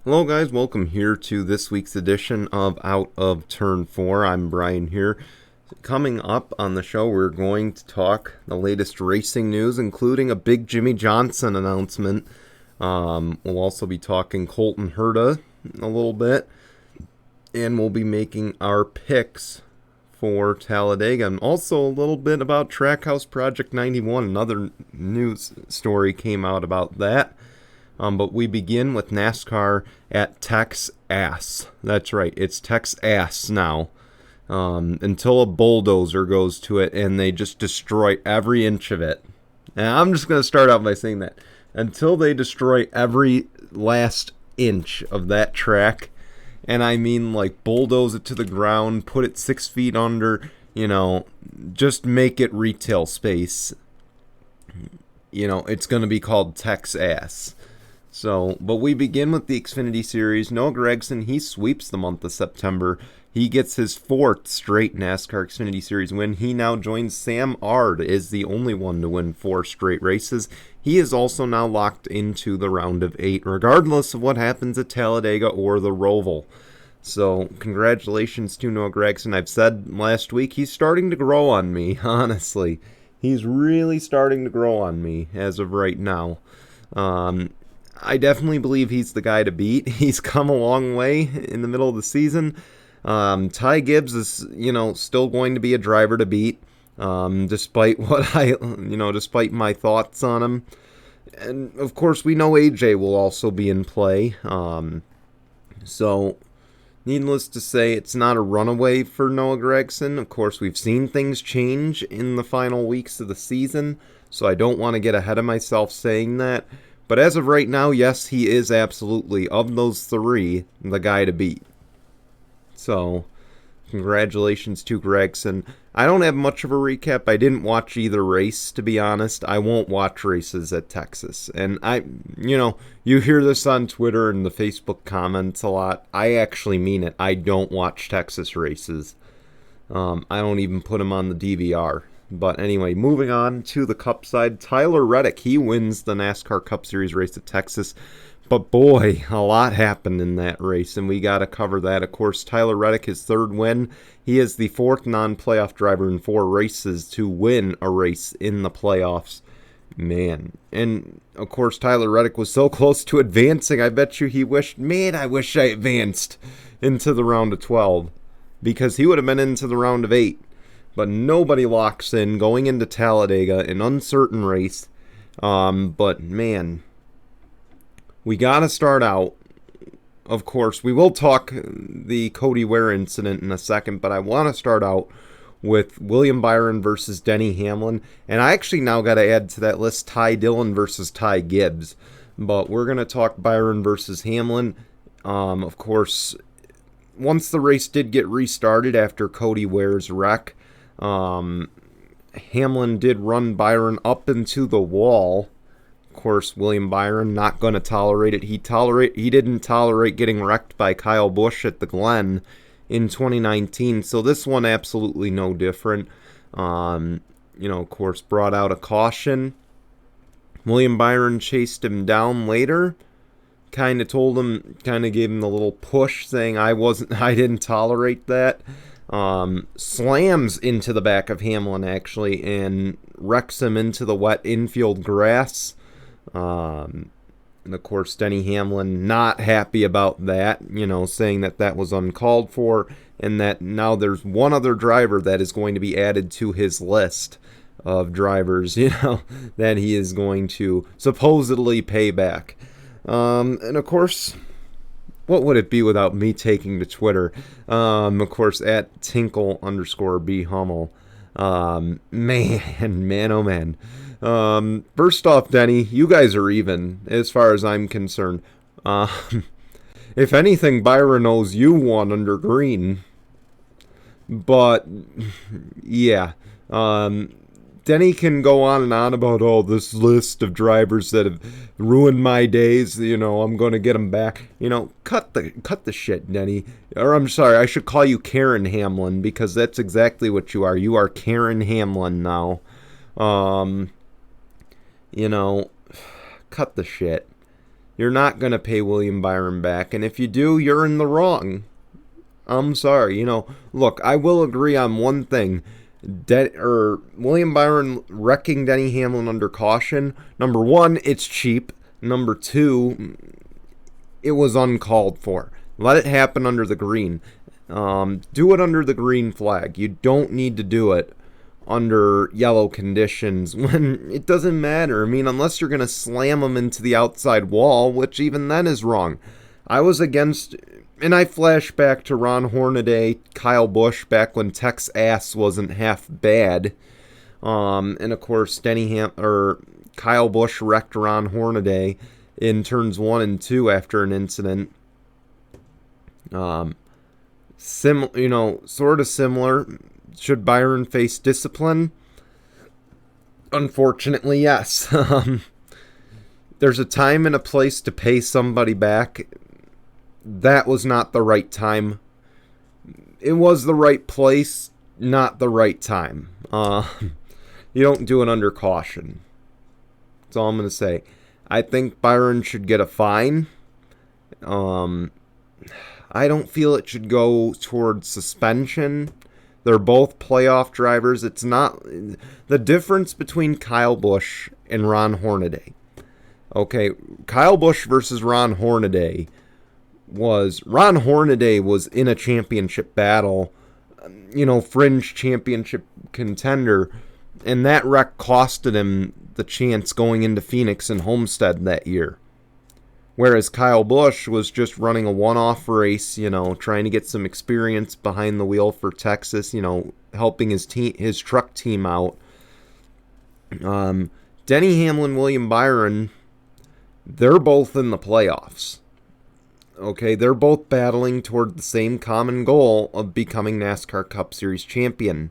Hello guys, welcome here to this week's edition of Out of Turn 4. I'm Brian here. Coming up on the show, we're going to talk the latest racing news, including a big Jimmie Johnson announcement. We'll also be talking Colton Herta a little bit, and we'll be making our picks for Talladega, and also a little bit about Trackhouse Project 91. Another news story came out about that. But we begin with NASCAR at Texas. That's right, it's Texas now. Until a bulldozer goes to it and they just destroy every inch of it. And I'm just going to start out by saying that. Until they destroy every last inch of that track, and I mean like bulldoze it to the ground, put it 6 feet under, just make it retail space. It's going to be called Texas. So, but we begin with the Xfinity Series. Noah Gragson, he sweeps the month of September. He gets his 4th straight NASCAR Xfinity Series win. He now joins Sam Ard as the only one to win 4 straight races. He is also now locked into the round of 8, regardless of what happens at Talladega or the Roval. So, congratulations to Noah Gragson. I've said last week, he's starting to grow on me, honestly. He's really starting to grow on me as of right now. I definitely believe he's the guy to beat. He's come a long way in the middle of the season. Ty Gibbs is, still going to be a driver to beat, despite despite my thoughts on him. And of course, we know AJ will also be in play. So, needless to say, it's not a runaway for Noah Gragson. Of course, we've seen things change in the final weeks of the season, so I don't want to get ahead of myself saying that. But as of right now, yes, he is absolutely, of those 3, the guy to beat. So, congratulations to Gragson. I don't have much of a recap. I didn't watch either race, to be honest. I won't watch races at Texas. And you hear this on Twitter and the Facebook comments a lot. I actually mean it. I don't watch Texas races. I don't even put them on the DVR. But anyway, moving on to the Cup side, Tyler Reddick, he wins the NASCAR Cup Series race at Texas. But boy, a lot happened in that race, and we got to cover that. Of course, Tyler Reddick, his 3rd win. He is the 4th non-playoff driver in 4 races to win a race in the playoffs. Man. And, of course, Tyler Reddick was so close to advancing. I bet you he wished, I wish I advanced into the round of 12. Because he would have been into the round of 8. But nobody locks in going into Talladega, an uncertain race. But man, we got to start out. Of course, we will talk the Cody Ware incident in a second, but I want to start out with William Byron versus Denny Hamlin. And I actually now got to add to that list Ty Dillon versus Ty Gibbs. But we're going to talk Byron versus Hamlin. Of course, once the race did get restarted after Cody Ware's wreck, Hamlin did run Byron up into the wall. Of course, William Byron not going to tolerate it. He didn't tolerate getting wrecked by Kyle Busch at the Glen in 2019. So this one absolutely no different. Of course, brought out a caution. William Byron chased him down later. Kind of gave him the little push saying I didn't tolerate that. Slams into the back of Hamlin, actually, and wrecks him into the wet infield grass. And of course, Denny Hamlin not happy about that, saying that was uncalled for, and that now there's one other driver that is going to be added to his list of drivers, that he is going to supposedly pay back. And of course, what would it be without me taking to Twitter? Of course, at Tinkle_B Hummel. Man, oh man. First off, Denny, you guys are even, as far as I'm concerned. If anything, Byron owes you one under green. But, yeah. Denny can go on and on about, this list of drivers that have ruined my days, I'm going to get them back. Cut the shit, Denny. Or I'm sorry, I should call you Karen Hamlin, because that's exactly what you are. You are Karen Hamlin now. Cut the shit. You're not going to pay William Byron back. And if you do, you're in the wrong. I'm sorry. Look, I will agree on one thing. William Byron wrecking Denny Hamlin under caution. Number one, it's cheap. Number two, it was uncalled for. Let it happen under the green. Do it under the green flag. You don't need to do it under yellow conditions when it doesn't matter. I mean, unless you're going to slam them into the outside wall, which even then is wrong. I was against, and I flash back to Ron Hornaday, Kyle Busch, back when Tech's ass wasn't half bad. And of course, Kyle Busch wrecked Ron Hornaday in turns 1 and 2 after an incident. Sort of similar. Should Byron face discipline? Unfortunately, yes. There's a time and a place to pay somebody back. That was not the right time. It was the right place, not the right time. You don't do it under caution. That's all I'm going to say. I think Byron should get a fine. I don't feel it should go towards suspension. They're both playoff drivers. It's not the difference between Kyle Busch and Ron Hornaday. Okay, Kyle Busch versus Ron Hornaday was in a championship battle, fringe championship contender, and that wreck costed him the chance going into Phoenix and Homestead that year. Whereas Kyle Busch was just running a one-off race, trying to get some experience behind the wheel for Texas, helping his truck team out. Denny Hamlin, William Byron, they're both in the playoffs. Okay, they're both battling toward the same common goal of becoming NASCAR Cup Series champion.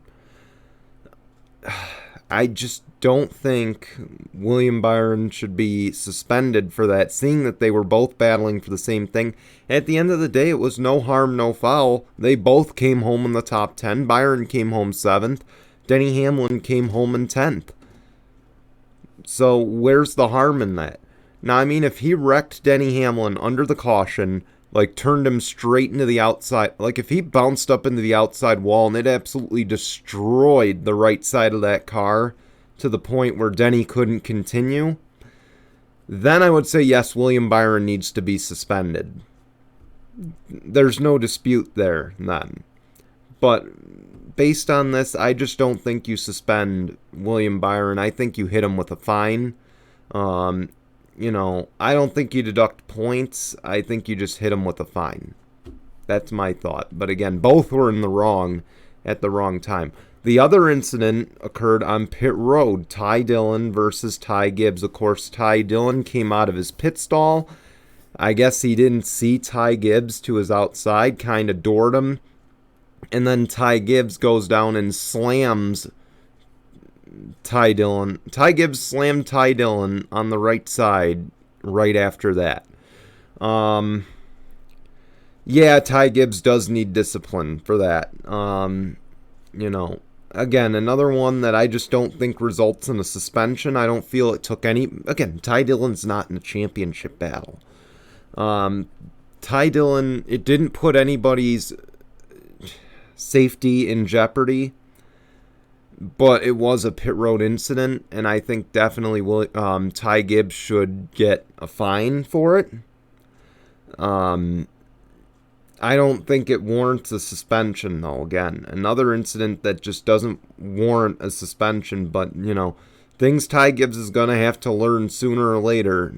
I just don't think William Byron should be suspended for that, seeing that they were both battling for the same thing. At the end of the day, it was no harm, no foul. They both came home in the top 10. Byron came home 7th. Denny Hamlin came home in 10th. So where's the harm in that? Now, I mean, if he wrecked Denny Hamlin under the caution, turned him straight into the outside, if he bounced up into the outside wall and it absolutely destroyed the right side of that car to the point where Denny couldn't continue, then I would say, yes, William Byron needs to be suspended. There's no dispute there then. But based on this, I just don't think you suspend William Byron. I think you hit him with a fine. I don't think you deduct points. I think you just hit him with a fine. That's my thought. But again, both were in the wrong at the wrong time. The other incident occurred on pit road. Ty Dillon versus Ty Gibbs. Of course, Ty Dillon came out of his pit stall. I guess he didn't see Ty Gibbs to his outside, kind of doored him. And then Ty Gibbs goes down and slams Ty Dillon. Ty Gibbs slammed Ty Dillon on the right side right after that. Yeah, Ty Gibbs does need discipline for that. Again, another one that I just don't think results in a suspension. I don't feel it took any... Again, Ty Dillon's not in a championship battle. Ty Dillon, it didn't put anybody's safety in jeopardy, but it was a pit road incident, and I think definitely Ty Gibbs should get a fine for it. I don't think it warrants a suspension, though. Again, another incident that just doesn't warrant a suspension, but, things Ty Gibbs is going to have to learn sooner or later,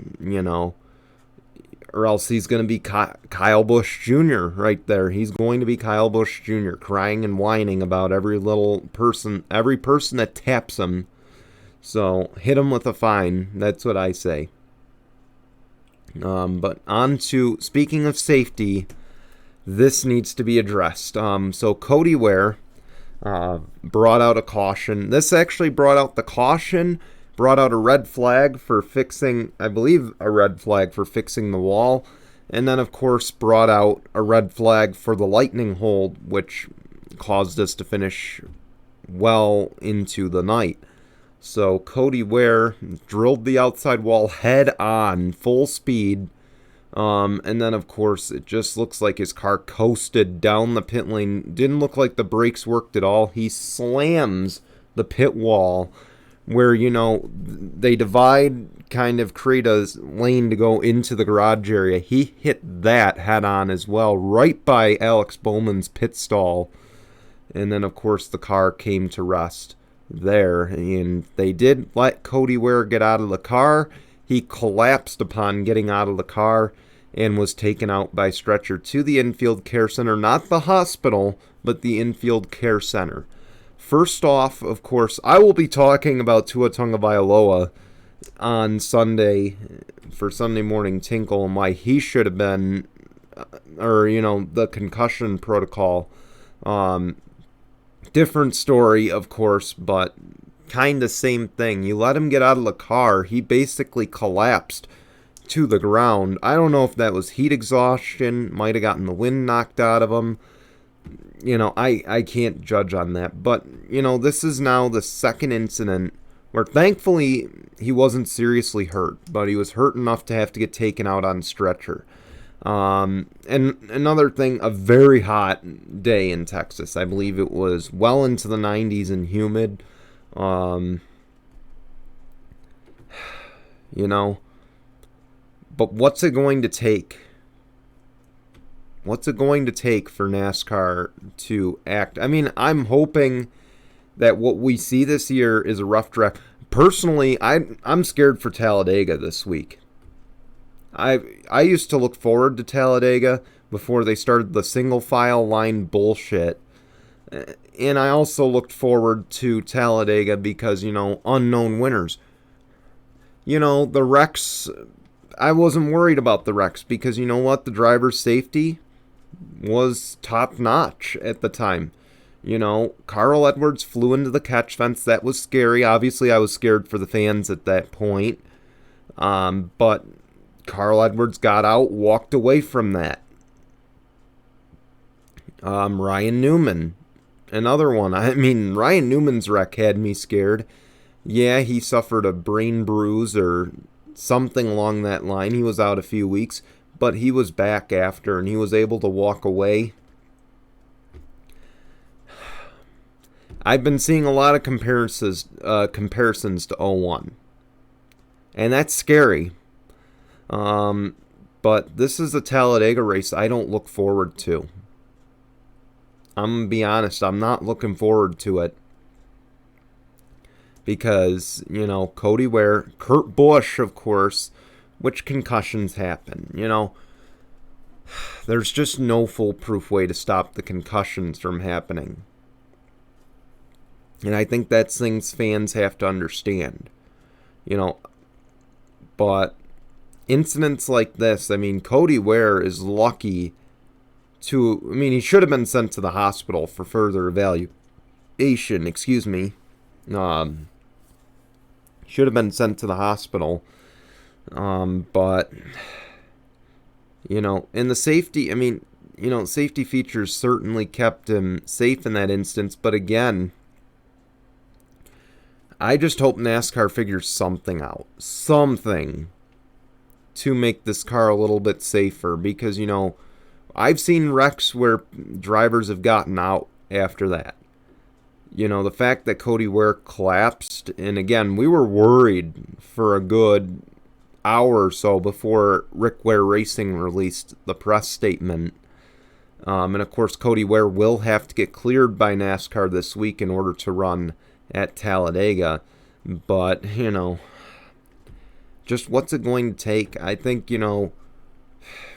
or else he's going to be Kyle Busch Jr. right there. He's going to be Kyle Busch Jr. crying and whining about every person that taps him. So hit him with a fine. That's what I say. But on to, speaking of safety, this needs to be addressed. So Cody Ware brought out a caution. This actually brought out the caution, brought out a red flag for fixing, I believe, a red flag for fixing the wall, and then, of course, brought out a red flag for the lightning hold, which caused us to finish well into the night. So Cody Ware drilled the outside wall head on, full speed. And then, of course, it just looks like his car coasted down the pit lane. Didn't look like the brakes worked at all. He slams the pit wall where, they divide, kind of create a lane to go into the garage area. He hit that head on as well, right by Alex Bowman's pit stall. And then, of course, the car came to rest there. And they did let Cody Ware get out of the car. He collapsed upon getting out of the car and was taken out by stretcher to the infield care center. Not the hospital, but the infield care center. First off, of course, I will be talking about Tua Tagovailoa on Sunday for Sunday Morning Tinkle and why he should have been, the concussion protocol. Different story, of course, but kind of same thing. You let him get out of the car, he basically collapsed to the ground. I don't know if that was heat exhaustion, might have gotten the wind knocked out of him. I can't judge on that. But, this is now the second incident where thankfully he wasn't seriously hurt, but he was hurt enough to have to get taken out on stretcher. And another thing, a very hot day in Texas. I believe it was well into the 90s and humid. But what's it going to take? What's it going to take for NASCAR to act? I mean, I'm hoping that what we see this year is a rough draft. Personally, I'm scared for Talladega this week. I used to look forward to Talladega before they started the single file line bullshit. And I also looked forward to Talladega because, unknown winners. The wrecks, I wasn't worried about the wrecks because you know what? The driver's safety was top notch at the time. Carl Edwards flew into the catch fence. That was scary. Obviously, I was scared for the fans at that point. But Carl Edwards got out, walked away from that. Ryan Newman, another one. I mean, Ryan Newman's wreck had me scared. Yeah, he suffered a brain bruise or something along that line. He was out a few weeks, but he was back after, and he was able to walk away. I've been seeing a lot of comparisons to 01, and that's scary. But this is a Talladega race I don't look forward to. I'm going to be honest, I'm not looking forward to it. Because, Cody Ware, Kurt Busch, of course, which concussions happen, There's just no foolproof way to stop the concussions from happening. And I think that's things fans have to understand. But incidents like this, Cody Ware is lucky he should have been sent to the hospital for further evaluation, should have been sent to the hospital. But, in the safety, safety features certainly kept him safe in that instance. But again, I just hope NASCAR figures something out. Something to make this car a little bit safer. Because, I've seen wrecks where drivers have gotten out after that. The fact that Cody Ware collapsed, and again, we were worried for a good hour or so before Rick Ware Racing released the press statement. And of course, Cody Ware will have to get cleared by NASCAR this week in order to run at Talladega. But, just what's it going to take? I think,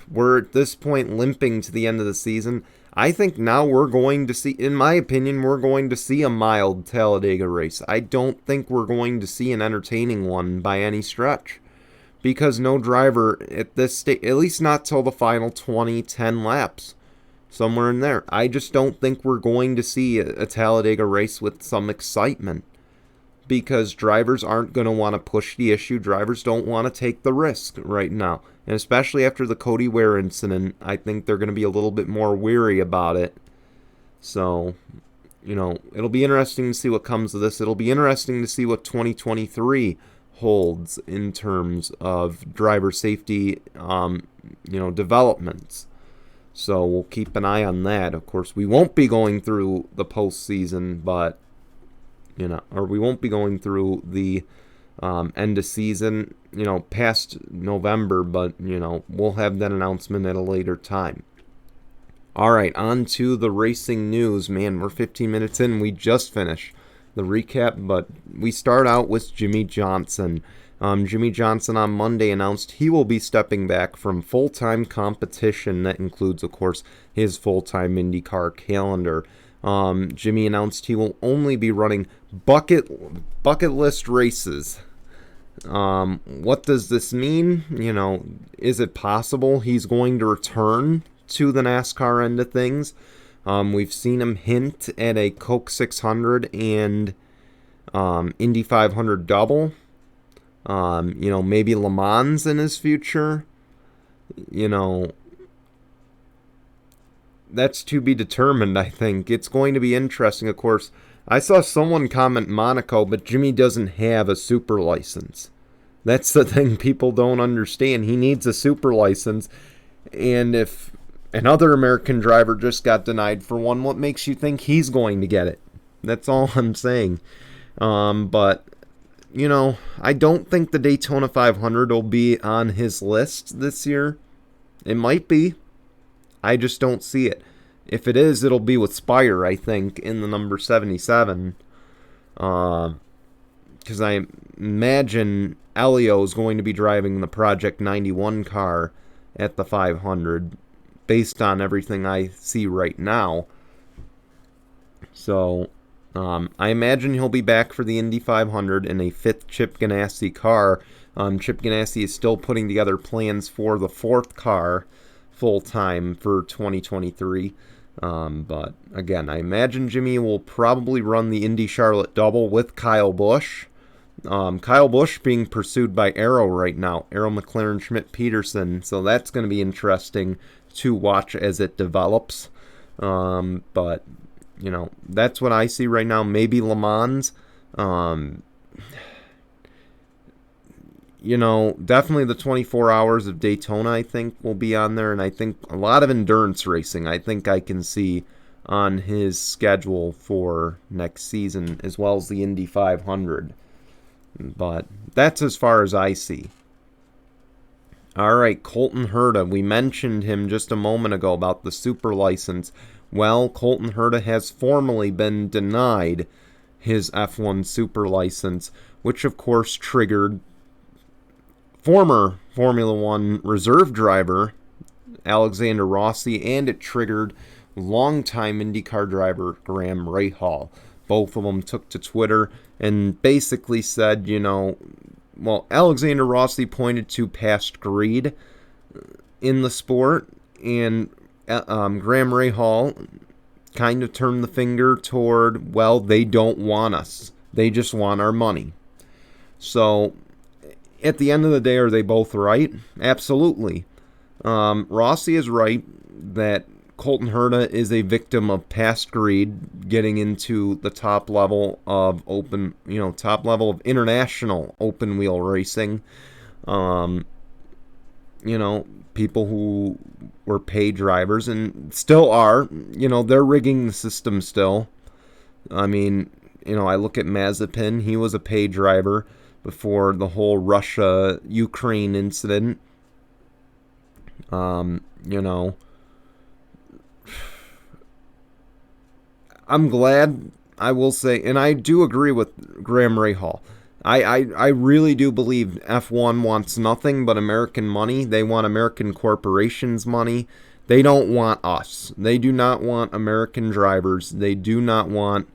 we're at this point limping to the end of the season. I think now we're going to see, in my opinion, we're going to see a mild Talladega race. I don't think we're going to see an entertaining one by any stretch. Because no driver at this stage, at least not till the final 10 laps, somewhere in there. I just don't think we're going to see a Talladega race with some excitement. Because drivers aren't going to want to push the issue. Drivers don't want to take the risk right now. And especially after the Cody Ware incident, I think they're going to be a little bit more weary about it. So, it'll be interesting to see what comes of this. It'll be interesting to see what 2023 holds in terms of driver safety, developments. So we'll keep an eye on that. Of course, we won't be going through the postseason, but, or we won't be going through the end of season, past November, but, we'll have that announcement at a later time. All right, on to the racing news. Man, we're 15 minutes in. We just finished the recap, but we start out with Jimmie Johnson. Jimmie Johnson on Monday announced he will be stepping back from full-time competition. That includes, of course, his full-time IndyCar calendar. Jimmie announced he will only be running bucket list races. What does this mean? Is it possible he's going to return to the NASCAR end of things? We've seen him hint at a Coke 600 and Indy 500 double. Maybe Le Mans in his future. That's to be determined, I think. It's going to be interesting, of course. I saw someone comment Monaco, but Jimmie doesn't have a super license. That's the thing people don't understand. He needs a super license. And if another American driver just got denied for one, what makes you think he's going to get it? That's all I'm saying. But, I don't think the Daytona 500 will be on his list this year. It might be. I just don't see it. If it is, it'll be with Spire, I think, in the number 77. Because I imagine Elio is going to be driving the Project 91 car at the 500, based on everything I see right now. So, I imagine he'll be back for the Indy 500 in a 5th Chip Ganassi car. Chip Ganassi is still putting together plans for the 4th car full-time for 2023. But, again, I imagine Jimmie will probably run the Indy Charlotte double with Kyle Busch. Kyle Busch being pursued by Arrow right now. Arrow, McLaren, Schmidt, Peterson. So that's going to be interesting to watch as it develops. But, that's what I see right now. Maybe Le Mans. Definitely the 24 hours of Daytona, I think, will be on there. And I think a lot of endurance racing, I think I can see on his schedule for next season, as well as the Indy 500. But that's as far as I see. All right, Colton Herta. We mentioned him just a moment ago about the super license. Well, Colton Herta has formally been denied his F1 super license, which of course triggered former Formula One reserve driver Alexander Rossi, and it triggered longtime IndyCar driver Graham Rahal. Both of them took to Twitter and basically said, Alexander Rossi pointed to past greed in the sport, and Graham Rahal kind of turned the finger toward, they don't want us. They just want our money. So, at the end of the day, are they both right? Absolutely. Rossi is right that Colton Herta is a victim of past greed, getting into the top level of international open wheel racing. People who were paid drivers and still are, they're rigging the system still. I mean, I look at Mazepin, he was a paid driver before the whole Russia-Ukraine incident. I'm glad, I will say, and I do agree with Graham Rahal. I really do believe F1 wants nothing but American money. They want American corporations' money. They don't want us. They do not want American drivers. They do not want...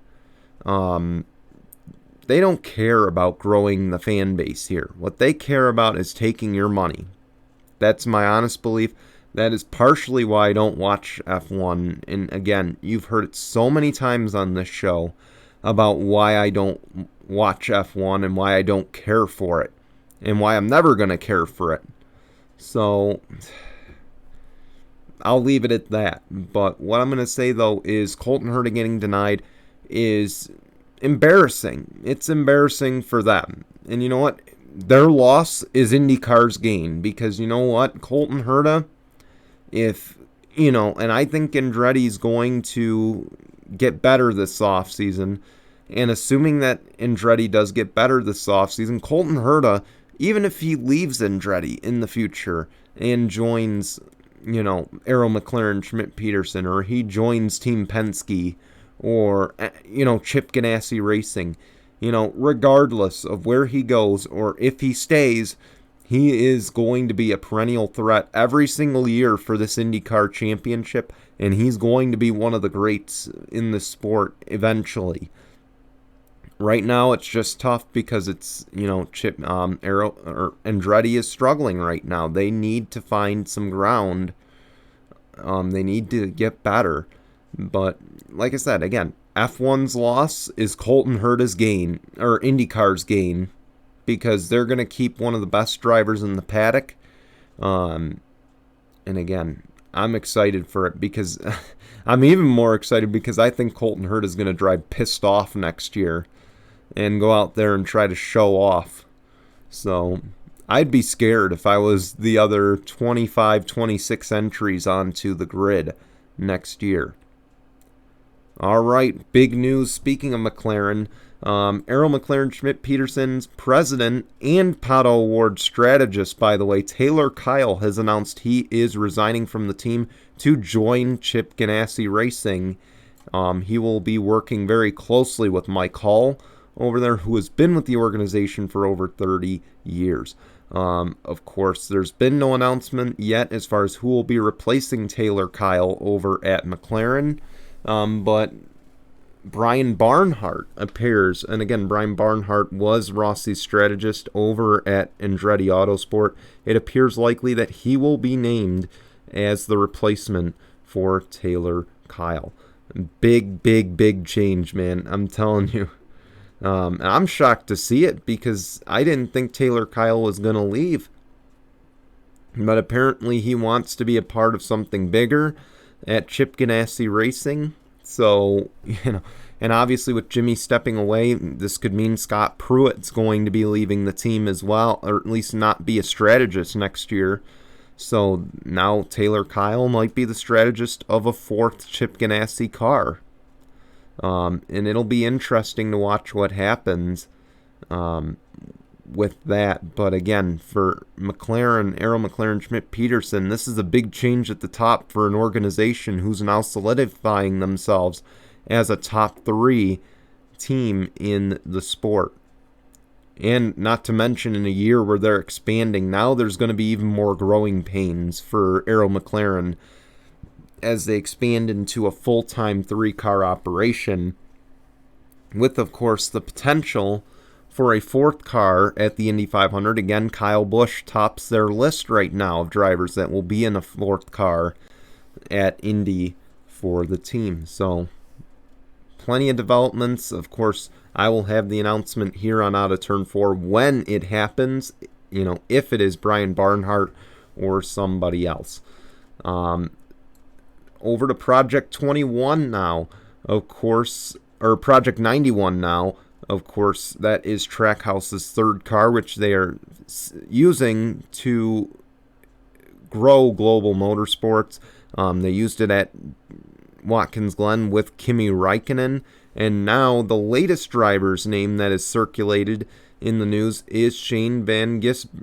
they don't care about growing the fan base here. What they care about is taking your money. That's my honest belief. That is partially why I don't watch F1. And again, you've heard it so many times on this show about why I don't watch F1 and why I don't care for it. And why I'm never going to care for it. So, I'll leave it at that. But what I'm going to say, though, is Colton Herta getting denied, is embarrassing. It's embarrassing for them. And you know what? Their loss is IndyCar's gain, because you know what? Colton Herta, and I think Andretti's going to get better this offseason. And assuming that Andretti does get better this offseason, Colton Herta, even if he leaves Andretti in the future and joins, Arrow McLaren Schmidt Peterson, or he joins Team Penske, or, Chip Ganassi Racing, regardless of where he goes or if he stays, he is going to be a perennial threat every single year for this IndyCar championship, and he's going to be one of the greats in the sport eventually. Right now, it's just tough because it's, Andretti is struggling right now. They need to find some ground. They need to get better. But, like I said, again, F1's loss is Colton Herta's gain, or IndyCar's gain, because they're going to keep one of the best drivers in the paddock. And again, I'm excited for it because I'm even more excited because I think Colton Herta is going to drive pissed off next year and go out there and try to show off. So I'd be scared if I was the other 25, 26 entries onto the grid next year. All right, big news. Speaking of McLaren, Arrow McLaren Schmidt Peterson's president and Pato Award strategist, by the way, Taylor Kiel, has announced he is resigning from the team to join Chip Ganassi Racing. He will be working very closely with Mike Hall over there, who has been with the organization for over 30 years. Of course, there's been no announcement yet as far as who will be replacing Taylor Kiel over at McLaren. But Brian Barnhart appears, and again, Brian Barnhart was Rossi's strategist over at Andretti Autosport. It appears likely that he will be named as the replacement for Taylor Kiel. Big change, man. I'm telling you. And I'm shocked to see it because I didn't think Taylor Kiel was going to leave. But apparently he wants to be a part of something bigger at Chip Ganassi Racing. So, and obviously with Jimmie stepping away, this could mean Scott Pruitt's going to be leaving the team as well, or at least not be a strategist next year. So now Taylor Kiel might be the strategist of a fourth Chip Ganassi car. And it'll be interesting to watch what happens with that. But again, for McLaren, Arrow McLaren Schmidt Peterson, this is a big change at the top for an organization who's now solidifying themselves as a top 3 team in the sport. And not to mention, in a year where they're expanding, now there's going to be even more growing pains for Arrow McLaren as they expand into a full-time 3-car operation, with, of course, the potential for a 4th car at the Indy 500. Again, Kyle Busch tops their list right now of drivers that will be in a 4th car at Indy for the team. So, plenty of developments. Of course, I will have the announcement here on Out of Turn 4 when it happens, if it is Brian Barnhart or somebody else. Over to Project 21 now, of course, or Project 91 now, of course, that is Trackhouse's 3rd car, which they are using to grow global motorsports. They used it at Watkins Glen with Kimi Räikkönen, and now the latest driver's name that is circulated in the news is Shane Van Gisbergen.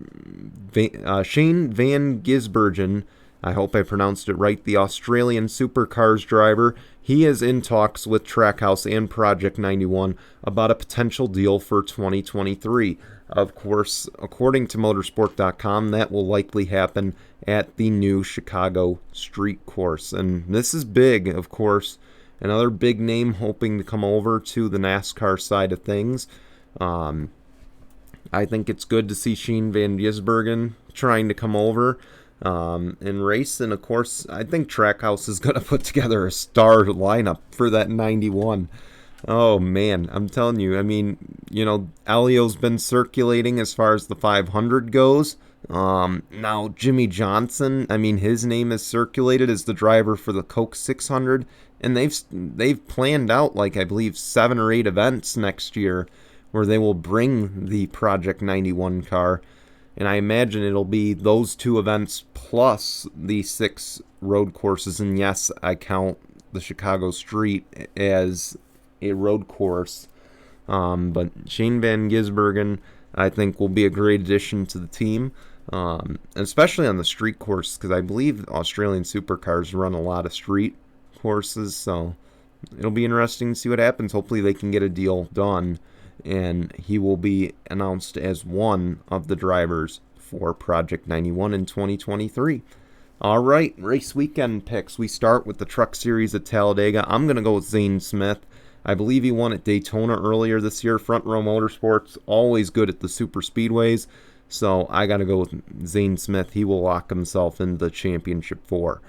I hope I pronounced it right. The Australian Supercars driver. He is in talks with Trackhouse and Project 91 about a potential deal for 2023. Of course, according to motorsport.com, that will likely happen at the new Chicago street course. And this is big, of course. Another big name hoping to come over to the NASCAR side of things. I think it's good to see Shane Van Gisbergen trying to come over and race. And of course, I think Trackhouse is going to put together a star lineup for that 91. Oh man, I'm telling you, I mean, Elio's been circulating as far as the 500 goes. Now, Jimmie Johnson, I mean, his name is circulated as the driver for the Coke 600, and they've planned out, like, I believe 7 or 8 events next year where they will bring the Project 91 car, and I imagine it'll be those 2 events plus the 6 road courses, and yes, I count the Chicago Street as a road course. But Shane Van Gisbergen, I think, will be a great addition to the team, especially on the street course, because I believe Australian supercars run a lot of street courses, so it'll be interesting to see what happens. Hopefully they can get a deal done, and he will be announced as one of the drivers for Project 91 in 2023. All right, race weekend picks. We start with the Truck Series at Talladega. I'm going to go with Zane Smith. I believe he won at Daytona earlier this year. Front Row Motorsports, always good at the super speedways. So I got to go with Zane Smith. He will lock himself into the championship 4.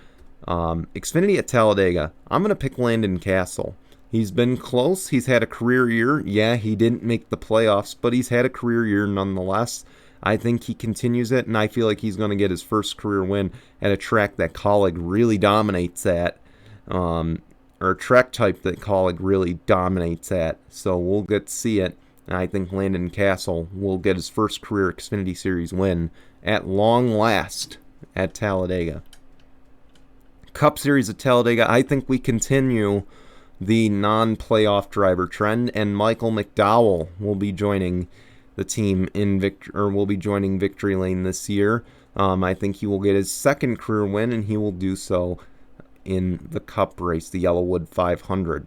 Xfinity at Talladega. I'm going to pick Landon Castle. He's been close. He's had a career year. Yeah, he didn't make the playoffs, but he's had a career year nonetheless. I think he continues it, and I feel like he's going to get his first career win at a track that Colleague really dominates at, or a track type that Colleague really dominates at. So we'll get to see it, and I think Landon Castle will get his first career Xfinity Series win at long last at Talladega. Cup Series at Talladega, I think we continue the non-playoff driver trend, and Michael McDowell will be joining the team will be joining Victory Lane this year. I think he will get his second career win, and he will do so in the Cup race, the Yellowwood 500.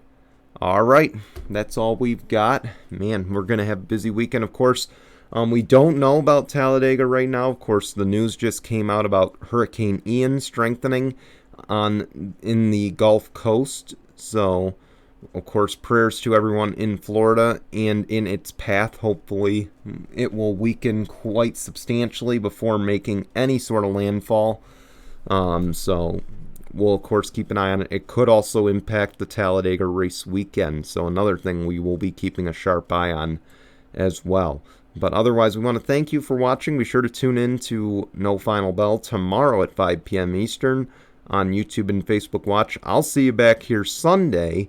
All right, that's all we've got. Man, we're going to have a busy weekend, of course. We don't know about Talladega right now. Of course, the news just came out about Hurricane Ian strengthening in the Gulf Coast. So, of course, prayers to everyone in Florida, and in its path, hopefully, it will weaken quite substantially before making any sort of landfall. So we'll, of course, keep an eye on it. It could also impact the Talladega race weekend, so another thing we will be keeping a sharp eye on as well. But otherwise, we want to thank you for watching. Be sure to tune in to No Final Bell tomorrow at 5 p.m. Eastern on YouTube and Facebook Watch. I'll see you back here Sunday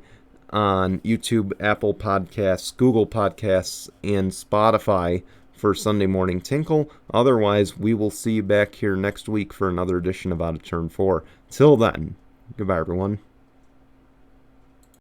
on YouTube, Apple Podcasts, Google Podcasts, and Spotify for Sunday Morning Tinkle. Otherwise, we will see you back here next week for another edition of Out of Turn 4. Till then, goodbye, everyone.